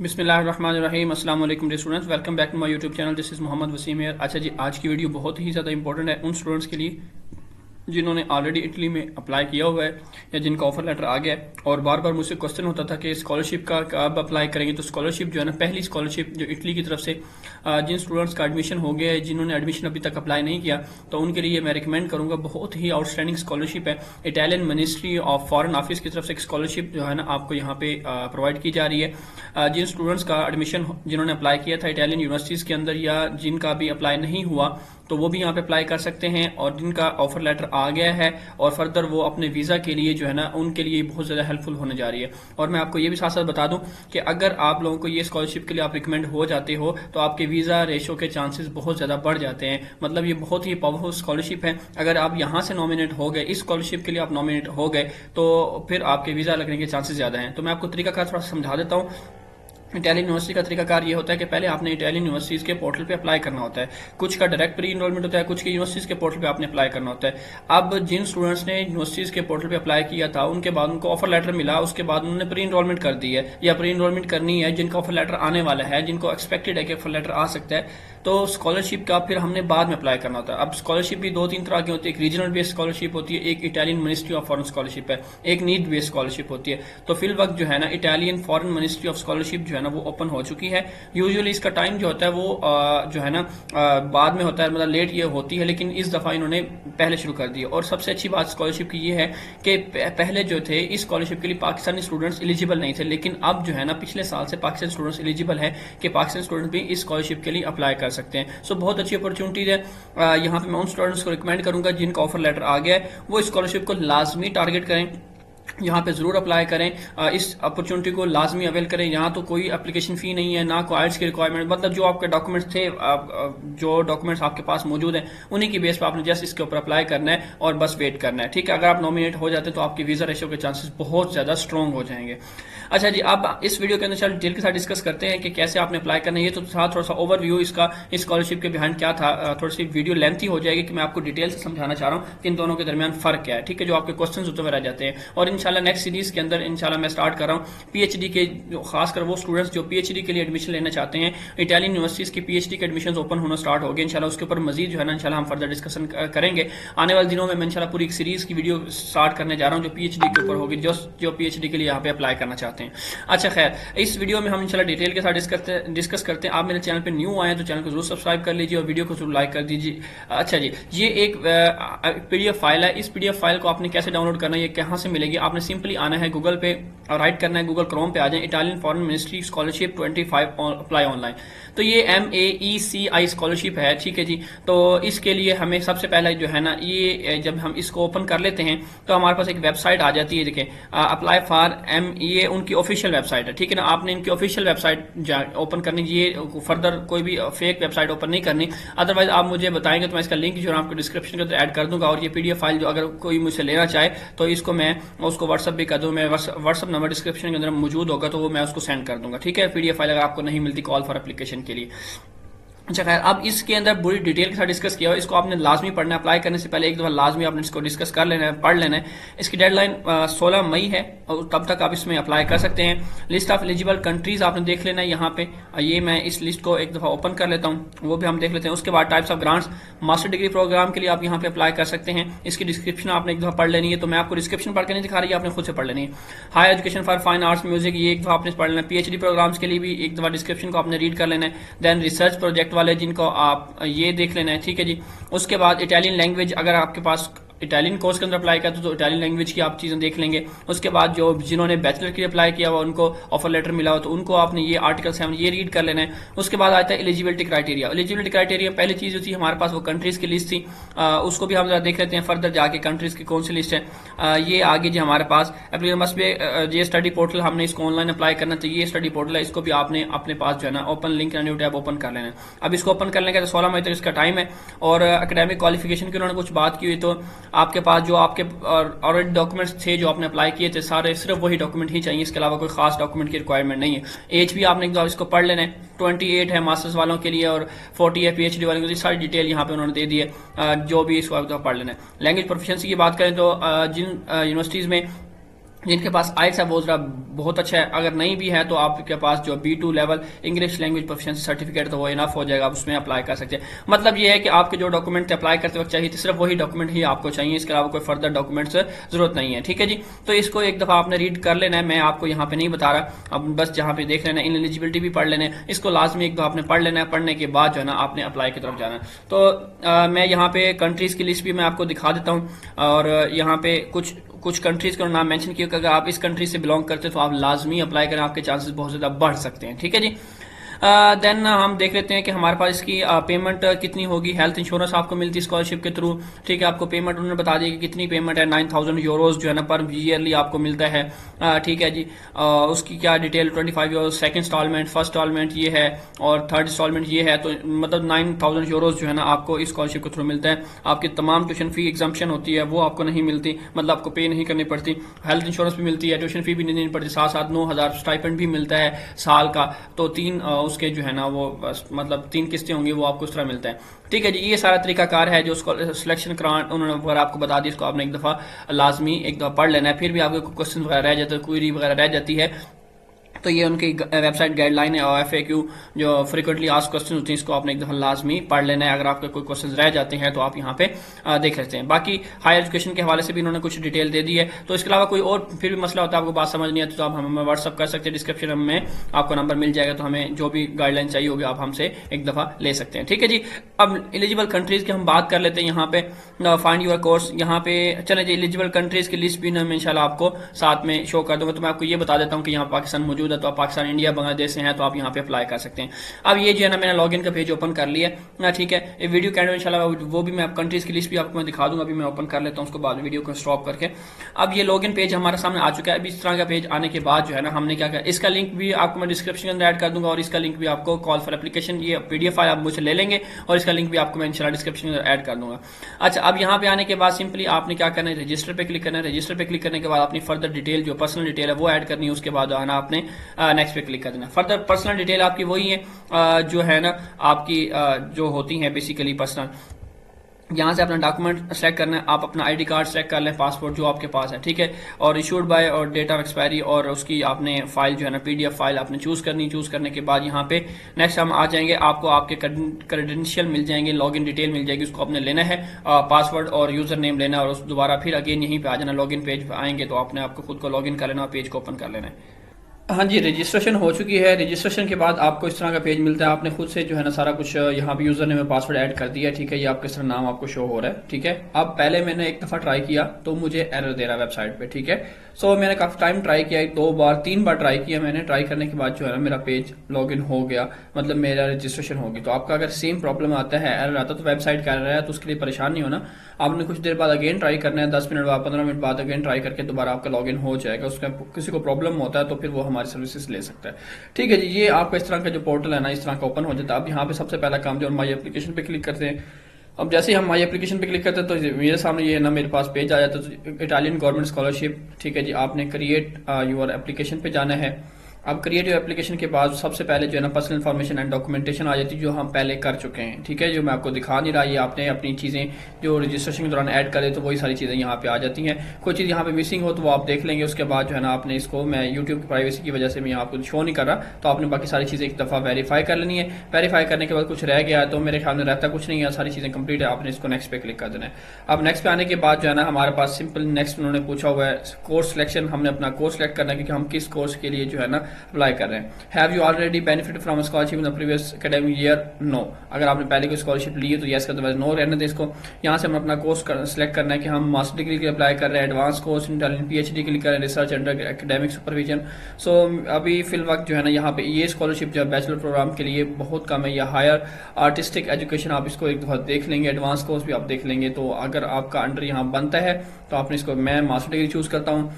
बिस्मिल्लाहिर्रहमानिर्रहीम अस्सलाम वालेकुम dear students, welcome back to my YouTube channel. This is Mohammad Waseem here. अच्छा जी, आज की वीडियो बहुत ही ज़्यादा इंपॉर्टेंट है उन स्टूडेंट्स के लिए जिन्होंने ऑलरेडी इटली में अप्लाई किया हुआ है या जिनका ऑफर लेटर आ गया है। और बार बार मुझसे क्वेश्चन होता था कि स्कॉलरशिप का कब अप्लाई करेंगे। तो स्कॉलरशिप जो है ना, पहली स्कॉलरशिप जो इटली की तरफ से जिन स्टूडेंट्स का एडमिशन हो गया है, जिन्होंने एडमिशन अभी तक अप्लाई नहीं किया, तो उनके लिए मैं रिकमेंड करूंगा। बहुत ही आउटस्टैंडिंग स्कॉलरशिप है। Italian ministry of foreign office की तरफ से एक स्कॉलरशिप जो है ना आपको यहाँ पे प्रोवाइड की जा रही है। जिन स्टूडेंट्स का एडमिशन जिन्होंने अप्लाई किया था इटालियन यूनिवर्सिटीज़ के अंदर, या जिनका भी अप्लाई नहीं हुआ, तो वो भी यहाँ पे अप्लाई कर सकते हैं। और जिनका ऑफर लेटर आ गया है और फर्दर वो अपने वीज़ा के लिए जो है ना, उनके लिए बहुत ज़्यादा हेल्पफुल होने जा रही है। और मैं आपको ये भी साथ साथ बता दूं कि अगर आप लोगों को ये स्कॉलरशिप के लिए आप रिकमेंड हो जाते हो, तो आपके वीज़ा रेशो के चांसेस बहुत ज़्यादा बढ़ जाते हैं। मतलब ये बहुत ही पावरफुल स्कॉलरशिप है। अगर आप यहाँ से नॉमिनेट हो गए, इस स्कॉलरशिप के लिए आप नॉमिनेट हो गए, तो फिर आपके वीज़ा लगने के चांसेस ज़्यादा हैं। तो मैं आपको तरीकाकार थोड़ा समझा देता हूँ। इटालियन यूनिवर्सिटी का तरीकाकार ये होता है कि पहले आपने इटालियन यूनिवर्सिटीज़ के पोर्टल पे अप्लाई करना होता है। कुछ का डायरेक्ट प्री इनरोलमेंट होता है, कुछ के यूनिवर्सिटीज़ के पोर्टल पे आपने अप्लाई करना होता है। अब जिन स्टूडेंट्स ने यूनिवर्सिटीज़ के पोर्टल पे अप्लाई किया था, उनके बाद उनको ऑफर लेटर मिला, उसके बाद उन्होंने प्री इनरोलमेंट कर दी है या प्री इनरोलमेंट करनी है, जिनका ऑफर लेटर आने वाला है, जिनको एक्सपेक्टेड है कि ऑफर लेटर आ सकता है, तो स्कॉलरशिप का फिर हमने बाद में अप्लाई करना होता है। अब स्कॉलरशिप भी दो तीन तरह की होती है। एक रीजनल बेस्ड स्कॉलरशिप होती है, एक Italian ministry of foreign scholarship है, एक नीड बेस्ड स्कॉलरशिप होती है। तो फिल वक्त जो है ना, Italian foreign ministry of scholarship जो है ना, वो ओपन हो चुकी है। यूजुअली इसका टाइम जो होता है वो जो है ना बाद में होता है, मतलब लेट ये होती है, लेकिन इस दफा इन्होंने पहले शुरू कर दी। और सबसे अच्छी बात स्कॉलरशिप की ये है कि पहले जो थे इस स्कॉलरशिप के लिए पाकिस्तानी स्टूडेंट्स एलिजिबल नहीं थे, लेकिन अब जो है ना पिछले साल से पाकिस्तानी स्टूडेंट्स एलिजिबल है कि पाकिस्तानी स्टूडेंट भी इस स्कॉलरशिप के लिए अप्लाई कर सकते हैं। सो बहुत अच्छी अपॉर्चुनिटीज है। यहाँ पे मैं उन स्टूडेंट्स को रिकमेंड करूंगा जिनका ऑफर लेटर आ गया है, वो स्कॉलरशिप को लाजमी टारगेट करें, यहाँ पे जरूर अप्लाई करें, इस अपॉर्चुनिटी को लाजमी अवेल करें। यहाँ तो कोई एप्लीकेशन फी नहीं है, ना कोई आइल्स की रिक्वायरमेंट। मतलब जो आपके डॉक्यूमेंट्स थे, जो डॉक्यूमेंट्स आपके पास मौजूद हैं, उन्हीं की बेस पर आपने जस्ट इसके ऊपर अप्लाई करना है और बस वेट करना है। ठीक है, अगर आप नॉमिनेट हो जाते हैं तो आपकी वीजा रेशियो के चांसेस बहुत ज्यादा स्ट्रॉन्ग हो जाएंगे। अच्छा जी, अब इस वीडियो के अंदर चल डिटेल के साथ डिस्कस करते हैं कि कैसे आपने अप्लाई करना है। ये तो था थोड़ा सा ओवरव्यू इसका, इस स्कॉलरशिप के बिहाइंड क्या था। थोड़ी सी वीडियो लेंथी हो जाएगी कि मैं आपको डिटेल से समझाना चाह रहा हूँ कि इन दोनों के दरमियान फर्क क्या है। ठीक है, जो आपके क्वेश्चन होते हुए रह जाते हैं। और इंशाल्लाह नेक्स्ट सीरीज के अंदर इंशाल्लाह मैं स्टार्ट कर रहा हूँ पीएचडी के, जो खासकर वो स्टूडेंट्स जो पीएचडी के लिए एडमिशन लेना चाहते हैं। इटालियन यूनिवर्सिटीज की पीएचडी के एडमिशन ओपन होना स्टार्ट हो गए इंशाल्लाह। उसके ऊपर मजीद जो है ना इंशाल्लाह हम फर्दर डिस्कशन करेंगे आने वाले दिनों में। मैं इंशाल्लाह पूरी एक सीरीज की वीडियो स्टार्ट करने जा रहा हूँ जो पीएचडी के ऊपर होगी, जो पीएचडी के लिए यहाँ पे अप्लाई करना चाहते हैं। अच्छा खैर, इस वीडियो में हम इंशाल्लाह डिटेल के साथ डिस्कस करते हैं। आप मेरे चैनल पे न्यू आए तो चैनल को जरूर सब्सक्राइब कर लीजिए और वीडियो को जरूर लाइक कर दीजिए। अच्छा जी, ये एक पीडीएफ फाइल है। इस पीडीएफ फाइल को आपने कैसे डाउनलोड करना है, ये कहाँ से मिलेगी? आपने सिंपली आना है गूगल पे और राइट करना है, गूगल क्रोम पे आ जाए, Italian foreign ministry scholarship 25 apply online. तो ये MEECI स्कॉलरशिप है। ठीक है जी, तो इसके लिए हमें सबसे पहले जो है ना, ये जब हम इसको ओपन कर लेते हैं तो हमारे पास एक वेबसाइट आ जाती है। देखें, अप्लाई फॉर ये उनकी ऑफिशियल वेबसाइट है। ठीक है ना, आपने इनकी ऑफिशियल वेबसाइट ओपन करनी, ये फर्दर कोई भी फेक वेबसाइट ओपन नहीं करनी। अदरवाइज आप मुझे बताएंगे तो मैं इसका लिंक जो है आपको डिस्क्रिप्शन के अंदर ऐड कर दूंगा। और ये पीडीएफ फाइल जो अगर कोई मुझसे लेना चाहे तो इसको मैं उसको व्हाट्सअप भी कर दूँ। मैं व्हाट्सअप नंबर डिस्क्रिप्शन के अंदर मौजूद होगा, तो वो मैं उसको सेंड कर दूंगा। ठीक है, पीडीएफ फाइल अगर आपको नहीं मिलती कॉल फॉर एप्लीकेशन के लिए। अच्छा खैर, अब इसके अंदर पूरी डिटेल के साथ डिस्कस किया हुआ, इसको आपने लाजमी पढ़ना है। अप्लाई करने से पहले एक दफा लाजमी आपने इसको डिस्कस कर लेना है, पढ़ लेना है। इसकी डेडलाइन 16 मई है और तब तक आप इसमें अप्लाई कर सकते हैं। लिस्ट ऑफ एलिजिबल कंट्रीज आपने देख लेना है यहाँ पे। ये मैं इस लिस्ट को एक दफा ओपन कर लेता हूँ, वो भी हम देख लेते हैं। उसके बाद types of grants, master degree program के लिए आप यहाँ पे अप्लाई कर सकते हैं। इसकी डिस्क्रिप्शन आपने एक दफा पढ़ लेनी है, तो मैं आपको डिस्क्रिप्शन पढ़ के नहीं दिखा रही है, आपने खुद से पढ़ लेनी है। Higher education for fine arts music, ये एक दफा आपने पढ़ लेना है। पीएचडी प्रोग्राम्स के लिए भी एक दफा डिस्क्रिप्शन को आपने रीड कर लेना है। देन रिसर्च प्रोजेक्ट वाले जिनको आप ये देख लेना है। ठीक है जी, उसके बाद इटालियन लैंग्वेज, अगर आपके पास इटालियन कोर्स के अंदर अप्लाई करते तो इटालियन लैंग्वेज की आप चीजें देख लेंगे। उसके बाद जो जिन्होंने बैचलर के लिए अप्लाई किया हुआ उनको ऑफर लेटर मिला हो तो उनको आपने ये आर्टिकल 7 ये रीड कर लेना है। उसके बाद आता है एलिजिबिलिटी क्राइटेरिया। एलिजिबिलिटी क्राइटेरिया पहली चीज जो थी हमारे पास वो कंट्रीज की लिस्ट थी, उसको भी हम जरा देख लेते हैं फर्दर जाके कंट्रीज की कौन सी लिस्ट है। ये आगे जो हमारे पास एप्लीकेशन मस्ट बी ये स्टडी पोर्टल, हमने इसको ऑनलाइन अप्लाई करना तो ये स्टडी पोर्टल है, इसको भी आपने अपने पास जो है ना open link new tab open कर लेना है। अब इसको ओपन करने का 16 मई तक इसका टाइम है। और एकेडमिक क्वालिफिकेशन की उन्होंने कुछ बात की हुई, तो आपके पास जो आपके ऑलरेडी डॉक्यूमेंट्स थे जो आपने अप्लाई किए थे सारे, सिर्फ वही डॉक्यूमेंट ही चाहिए, इसके अलावा कोई खास डॉक्यूमेंट की रिक्वायरमेंट नहीं है। एज भी आपने इसको पढ़ लेना है, 28 है मास्टर्स वालों के लिए और 40 है पीएचडी वालों के लिए। सारी डिटेल यहाँ पे उन्होंने दे दी है, जो भी इसको पढ़ लेना है। लैंग्वेज प्रोफिशिएंसी की बात करें तो जिन यूनिवर्सिटीज में जिनके पास आइल्स है वो जरा बहुत अच्छा है, अगर नहीं भी है तो आपके पास जो B2 level English language proficiency certificate तो वो इनफ हो जाएगा, आप उसमें अप्लाई कर सकते हैं। मतलब ये है कि आपके जो डॉक्यूमेंट अप्लाई करते वक्त चाहिए सिर्फ वही डॉक्यूमेंट ही आपको चाहिए, इसके अलावा कोई फर्दर डॉक्यूमेंट्स जरूरत नहीं है। ठीक है जी, तो इसको एक दफा आपने रीड कर लेना है, मैं आपको यहाँ पे नहीं बता रहा, अब बस जहाँ पे देख लेना है। इनएलिजिबिलिटी भी पढ़ लेना है, इसको लाजमी एक दो आपने पढ़ लेना है, पढ़ने के बाद जो है ना आपने अप्लाई की तरफ जाना है। तो मैं यहाँ पे कंट्रीज की लिस्ट भी मैं आपको दिखा देता हूँ, और यहाँ पे कुछ कंट्रीज का नाम मेंशन किया कि अगर आप इस कंट्री से बिलोंग करते हैं तो आप लाजमी अप्लाई करें, आपके चांसेस बहुत ज्यादा बढ़ सकते हैं। ठीक है जी, देन हम देख लेते हैं कि हमारे पास इसकी पेमेंट कितनी होगी। हेल्थ इंश्योरेंस आपको मिलती है स्कॉलरशिप के थ्रू। ठीक है, आपको पेमेंट उन्होंने बता दिया कि कितनी पेमेंट है, 9000 यूरोज जो है ना पर ईयरली आपको मिलता है। ठीक है जी, उसकी क्या detail, 25 euro second installment, first installment ये है और थर्ड इंस्टॉलमेंट ये है, तो मतलब 9000 यूरोज जो है ना आपको इस स्कॉलरशिप के थ्रू मिलता है। आपकी तमाम ट्यूशन फी एग्जाम्पशन होती है, वो आपको नहीं मिलती, मतलब आपको पे नहीं करनी पड़ती। हेल्थ इंश्योरेंस भी मिलती है, ट्यूशन फी भी नहीं देनी पड़ती, साथ साथ 9000 स्टाइपेंड भी मिलता है साल का। तो तीन उसके जो है ना वो मतलब 3 किस्तें होंगी, वो आपको उस तरह मिलता है। ठीक है जी, ये सारा तरीकाकार है जो सिलेक्शन करान उन्होंने वगैरह आपको बता दी, इसको आपने एक दफा लाजमी एक दफा पढ़ लेना है। फिर भी आपके क्वेश्चन वगैरह रह जाते हैं, क्वेरी वगैरह रह जाती है, तो ये उनकी वेबसाइट गाइडलाइन है, और FAQ जो फ्रीक्वेंटली आस्क्ड क्वेश्चन होते हैं, इसको आपने एक दफा लाजमी पढ़ लेना है। अगर आपके कोई क्वेश्चन रह जाते हैं तो आप यहाँ पे देख सकते हैं। बाकी हायर एजुकेशन के हवाले से भी उन्होंने कुछ डिटेल दे दी है। तो इसके अलावा कोई और फिर भी मसला होता है, आपको बात समझ नहीं आती, तो आप हमें व्हाट्सअप कर सकते हैं, डिस्क्रिप्शन में आपको नंबर मिल जाएगा, तो हमें जो भी गाइडलाइन चाहिए होगी आप हमसे एक दफा ले सकते हैं। ठीक है जी, अब एलिजिबल कंट्रीज की हम बात कर लेते हैं। यहाँ पे फाइंड योर कोर्स, यहाँ पे चले जी एलिजिबल कंट्रीज की लिस्ट भी मैं इंशाल्लाह आपको साथ में शो कर दूंगा। तो मैं आपको ये बता देता हूँ कि यहाँ पाकिस्तान मौजूद है, तो आप पाकिस्तान, इंडिया, बांग्लादेश से हैं तो आप यहाँ पे अप्लाई कर सकते हैं। अब ये जो है ना मैंने लॉगिन का पेज ओपन कर लिया ना। ठीक है, ये वीडियो के एंड में इंशाल्लाह वो भी मैं कंट्रीज की लिस्ट भी आपको मैं दिखा दूंगा। अभी मैं ओपन कर लेता हूँ, उसके बाद वीडियो को स्टॉप करके। अब ये लॉगिन पेज हमारे सामने आ चुका है। अब इस तरह का पेज आने के बाद जो है ना हमने क्या किया, इसका लिंक भी आपको मैं डिस्क्रिप्शन के अंदर ऐड कर दूंगा, और इसका लिंक भी आपको कॉल फॉर एप्लीकेशन, ये PDF फाइल आप मुझसे ले लेंगे, और इसका लिंक भी आपको मैं इंशाल्लाह डिस्क्रिप्शन के अंदर ऐड कर दूंगा। अच्छा, अब यहाँ पे आने के बाद सिंपली आपने क्या करना है, रजिस्टर पे क्लिक करना है। रजिस्टर पे क्लिक करने के बाद अपनी फर्दर डिटेल जो पर्सनल डिटेल है वो ऐड करनी है। उसके बाद आना आपने नेक्स्ट पे क्लिक कर देना। फर्दर पर्सनल डिटेल आपकी वही है जो है ना आपकी जो होती है बेसिकली पर्सनल। यहाँ से अपना डॉक्यूमेंट सेलेक्ट करना है, आप अपना ID कार्ड सेलेक्ट कर लें, पासपोर्ट जो आपके पास है। ठीक है, और इशूड बाय और डेट ऑफ एक्सपायरी, और उसकी आपने फाइल जो है ना PDF फाइल आपने चूज करनी। चूज करने के बाद यहाँ पे नेक्स्ट हम आ जाएंगे, आपको आपके क्रेडेंशियल मिल जाएंगे, लॉगिन डिटेल मिल जाएगी, उसको आपने लेना है, पासवर्ड और यूजर नेम लेना है, और उस दोबारा फिर अगेन यहीं पे आ जाना। लॉगिन पेज पे आएंगे तो आपने आपको खुद को लॉगिन कर लेना और पेज को ओपन कर लेना है। हाँ जी, रजिस्ट्रेशन हो चुकी है। रजिस्ट्रेशन के बाद आपको इस तरह का पेज मिलता है, आपने खुद से जो है ना सारा कुछ यहाँ पे यूजर नेम पासवर्ड ऐड कर दिया। ठीक है, ये आपके सारा नाम आपको शो हो रहा है। ठीक है, अब पहले मैंने एक दफा ट्राई किया तो मुझे एरर दे रहा है वेबसाइट पे। ठीक है, सो मैंने काफी टाइम ट्राई किया, 2 बार 3 बार ट्राई किया मैंने। ट्राई करने के बाद जो है ना मेरा पेज लॉगिन हो गया, मतलब मेरा रजिस्ट्रेशन हो गया। तो आपका अगर सेम प्रॉब्लम आता है, एरर आता है, तो वेबसाइट का एरर है, तो उसके लिए परेशान नहीं होना। आपने कुछ देर बाद अगेन ट्राई करना है, 10 मिनट बाद, 15 मिनट बाद अगेन ट्राई करके दोबारा आपका लॉगिन हो जाएगा। उसका किसी को प्रॉब्लम होता है तो फिर वो हमारी सर्विसेज ले सकता है। ठीक है जी, ये आपका इस तरह का जो पोर्टल है ना इस तरह का ओपन हो जाता है। अब यहाँ पे सबसे पहला काम जो माई एप्लीकेशन पे क्लिक करते हैं। अब जैसे ही हम माई एप्लीकेशन पे क्लिक करते हैं तो मेरे सामने ये ना मेरे पास पेज आ जाता है, तो इटालियन गवर्नमेंट स्कॉलरशिप। ठीक है जी, आपने क्रिएट योर एप्लीकेशन पे जाना है। अब क्रिएटिव एप्लीकेशन के बाद सबसे पहले जो है ना पर्सनल इन्फॉर्मेशन एंड डॉक्यूमेंटेशन आ जाती है, जो हम पहले कर चुके हैं। ठीक है, जो मैं आपको दिखा नहीं रहा, ये आपने अपनी चीज़ें जो रजिस्ट्रेशन के दौरान ऐड करे तो वही सारी चीज़ें यहाँ पे आ जाती हैं। कोई चीज़ यहाँ पे मिसिंग हो तो वो आप देख लेंगे। उसके बाद जो है ना आपने इसको, मैं यूट्यूब की प्राइवेसी की वजह से मैं आपको शो नहीं कर रहा, तो आपने बाकी सारी चीज़ें एक दफ़ा वेरीफाई कर लेनी है। वेरीफाई करने के बाद कुछ रह गया तो मेरे ख्याल में रहता कुछ नहीं है, सारी चीज़ें कंप्लीट है, आपने इसको नेक्स्ट पे क्लिक कर देना है। अब नेक्स्ट पे आने के बाद जो है ना हमारे पास सिंपल नेक्स्ट उन्होंने पूछा हुआ है कोर्स सिलेक्शन। हमने अपना कोर्स सेलेक्ट करना है कि हम किस कोर्स के लिए जो है ना अप्लाई कर रहे हैं। Have you already benefited from a scholarship in the previous academic year? No. अगर आपने पहले कोई स्कॉलरशिप ली है तो यस का, अदरवाइज नो रहने दे इसको। यहाँ से हम अपना कोर्स सेलेक्ट करना है कि हम मास्टर डिग्री के लिए अप्लाई कर रहे हैं, advance course in Italian PhD के लिए कर रहे हैं, रिसर्च अंडर एकेडमिक सुपरविजन। सो अभी फिल वक्त जो है ना यहाँ पे ये स्कॉलरशिप जो है बैचलर प्रोग्राम के लिए बहुत कम है, या हायर आर्टिस्टिक एजुकेशन आप इसको एक दफा देख लेंगे, एडवांस कोर्स भी आप देख लेंगे। तो अगर आपका अंडर यहाँ बनता है तो आपने इसको, मैं मास्टर डिग्री चूज करता हूँ।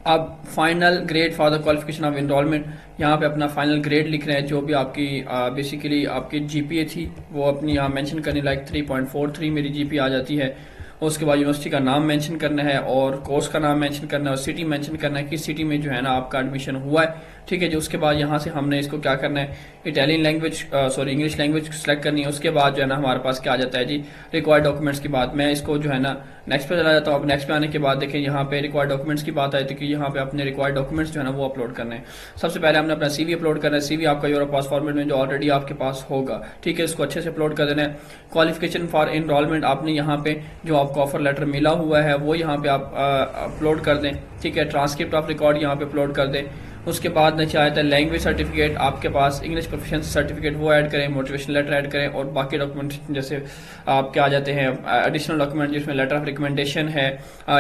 अब final grade for the qualification of enrolment, यहाँ पे अपना फाइनल ग्रेड लिख रहे हैं, जो भी आपकी बेसिकली आपकी GPA थी वो अपनी यहाँ मेंशन करनी, लाइक 3.43 मेरी GPA आ जाती है। उसके बाद यूनिवर्सिटी का नाम मेंशन करना है, और कोर्स का नाम मेंशन करना है, और सिटी मेंशन करना है किस सिटी में जो है ना आपका एडमिशन हुआ है। ठीक है जी। उसके बाद यहाँ से हमने इसको क्या करना है, Italian language English language select करनी है। उसके बाद जो है ना हमारे पास क्या आ जाता है जी, रिक्वायर्ड डॉक्यूमेंट्स की बात। मैं इसको जो है ना नेक्स्ट पे चला जाता हूँ। अब नेक्स्ट पे आने के बाद देखें यहाँ पे रिक्वायर्ड डॉक्यूमेंट्स की बात आई थी कि यहाँ पे अपने रिक्वायर्ड डॉक्यूमेंट्स जो है ना वो अपलोड करने हैं। सबसे पहले हमने अपना सीवी अपलोड करना है। सीवी आपका यूरोप पास फॉर्मेट में जो ऑलरेडी आपके पास होगा, ठीक है, इसको अच्छे से अपलोड कर देना है। क्वालिफिकेशन फॉर एनरोलमेंट आपने यहाँ पे जो आपको ऑफर लेटर मिला हुआ है वो यहाँ पे आप अपलोड कर दें, ठीक है। ट्रांसक्रिप्ट ऑफ रिकॉर्ड यहाँ पे अपलोड कर दें। उसके बाद नीचे आता है लैंग्वेज सर्टिफिकेट, आपके पास इंग्लिश प्रोफिशिएंसी सर्टिफिकेट वो ऐड करें, मोटिवेशन लेटर ऐड करें, और बाकी डॉक्यूमेंट जैसे आपके आ जाते हैं एडिशनल डॉक्यूमेंट जिसमें लेटर ऑफ रिकमेंडेशन है,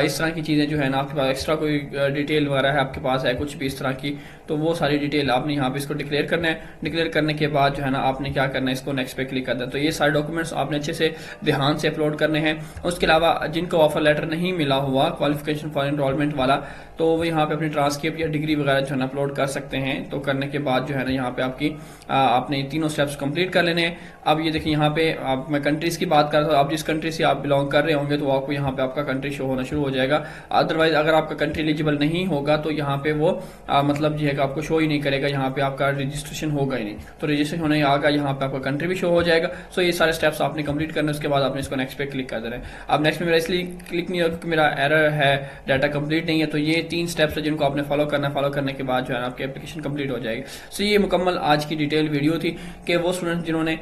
इस तरह की चीज़ें जो है ना आपके पास एक्स्ट्रा कोई डिटेल वगैरह है आपके पास है कुछ भी इस तरह की, तो वो सारी डिटेल आपने यहाँ पे इसको डिक्लेयर करना है। डिक्लेयर करने के बाद जो है ना आपने क्या करना है, इसको नेक्स्ट पे क्लिक करना है। तो ये सारे डॉक्यूमेंट्स आपने अच्छे से ध्यान से अपलोड करने हैं। उसके अलावा जिनको ऑफर लेटर नहीं मिला हुआ क्वालिफिकेशन फॉर एनरोलमेंट वाला, तो वो यहाँ पे अपनी ट्रांसक्रिप्ट या डिग्री वगैरह जो है ना अपलोड कर सकते हैं। तो करने के बाद जो है ना यहाँ पे आपकी आपने तीनों स्टेप्स कंप्लीट कर लेने हैं। अब ये देखिए यहाँ पे मैं कंट्रीज की बात कर रहा था, आप जिस कंट्री से आप बिलोंग कर रहे होंगे तो आपको यहाँ पे आपका कंट्री शो होना शुरू हो जाएगा। अदरवाइज अगर आपका कंट्री एलिजिबल नहीं होगा तो यहाँ पे वो मतलब जो है कि आपको शो ही नहीं करेगा, यहाँ पे आपका रजिस्ट्रेशन होगा ही नहीं। तो रजिस्ट्रेशन होने आगा यहाँ पे आपका कंट्री भी शो हो जाएगा। सो ये सारे स्टेप्स आपने कंप्लीट करने, उसके बाद आपने इसको नेक्स्ट पे क्लिक कर देना है। अब नेक्स्ट में मेरा इसलिए क्लिक नहीं होगा क्योंकि मेरा एरर है, डाटा कंप्लीट नहीं है। तो ये 3 स्टेप्स है जिनको आपने फॉलो करना है। फॉलो करने के बाद जो है आपकी एप्लीकेशन कंप्लीट हो जाएगी। सो ये मुकम्मल आज की डिटेल वीडियो थी कि वो स्टूडेंट जिन्होंने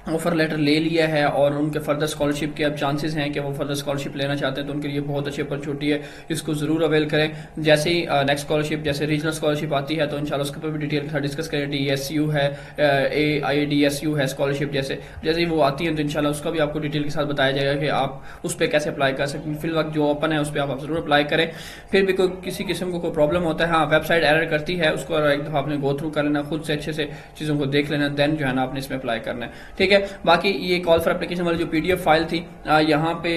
ऑफर लेटर ले लिया है और उनके फर्दर स्कॉलरशिप के अब चांसेस हैं कि वो फर्दर स्कॉलरशिप लेना चाहते हैं, तो उनके लिए बहुत अच्छी अपॉर्चुनिटी है, इसको जरूर अवेल करें। जैसे ही नेक्स्ट स्कॉलरशिप जैसे रीजनल स्कॉलरशिप आती है तो इंशाल्लाह उसके ऊपर भी डिटेल के साथ डिस्कस करें। DSU है, AIDSU है स्कॉलरशिप, जैसे जैसे ही वो आती है तो इंशाल्लाह उसका भी आपको डिटेल के साथ बताया जाएगा कि आप उस पर कैसे अप्लाई कर सकते हैं। फिलहाल जो ओपन है उस पर आप जरूर अप्लाई करें। फिर भी कोई किसी किस्म को कोई प्रॉब्लम होता है, हाँ वेबसाइट एरर करती है, उसको एक दफ़ा आपने गो थ्रू कर लेना, खुद से अच्छे से चीज़ों को देख लेना, देन जो है ना आपने इसमें अप्लाई करना है, ठीक है। बाकी ये कॉल फॉर एप्लीकेशन वाली जो PDF फाइल थी, यहाँ पे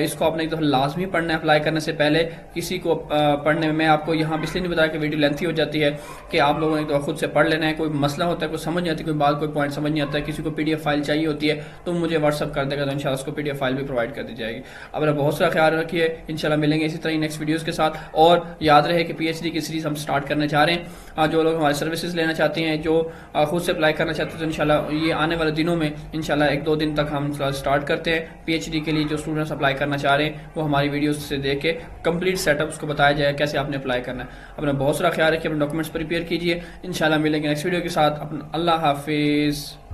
इसको आपने एक दफ़ा लाजमी पढ़ना है अप्लाई करने से पहले। किसी को पढ़ने में मैं आपको यहाँ इसलिए नहीं बताया कि वीडियो लेंथी हो जाती है, कि आप लोगों ने एक दफ़ा खुद से पढ़ लेना है। कोई मसला होता है, कोई समझ नहीं आती, कोई बात कोई पॉइंट समझ नहीं आता है, किसी को PDF फाइल चाहिए होती है तो मुझे व्हाट्सअप कर देगा, तो इंशाल्लाह उसको PDF फाइल भी प्रोवाइड कर दी जाएगी। अब मेरा बहुत सारा ख्याल रखिए, इंशाल्लाह मिलेंगे इसी तरह नेक्स्ट वीडियोज़ के साथ। और याद रहे कि PhD की सीरीज़ हम स्टार्ट करने जा रहे हैं। जो लोग हमारे सर्विसेज लेना चाहते हैं, जो खुद से अप्लाई करना चाहते हैं, तो इंशाल्लाह ये आने वाले दिनों में इंशाल्लाह 1-2 दिन तक हम स्टार्ट करते हैं। PhD के लिए जो स्टूडेंट्स अप्लाई करना चाह रहे हैं वो हमारी वीडियोस से देख के कंप्लीट सेटअप उसको बताया जाएगा कैसे आपने अप्लाई करना है। अपना बहुत सारा ख्याल रखिए, अपने डॉक्यूमेंट्स प्रिपेयर कीजिए। इंशाल्लाह मिलेंगे नेक्स्ट वीडियो के साथ। अपना अल्लाह हाफिज़।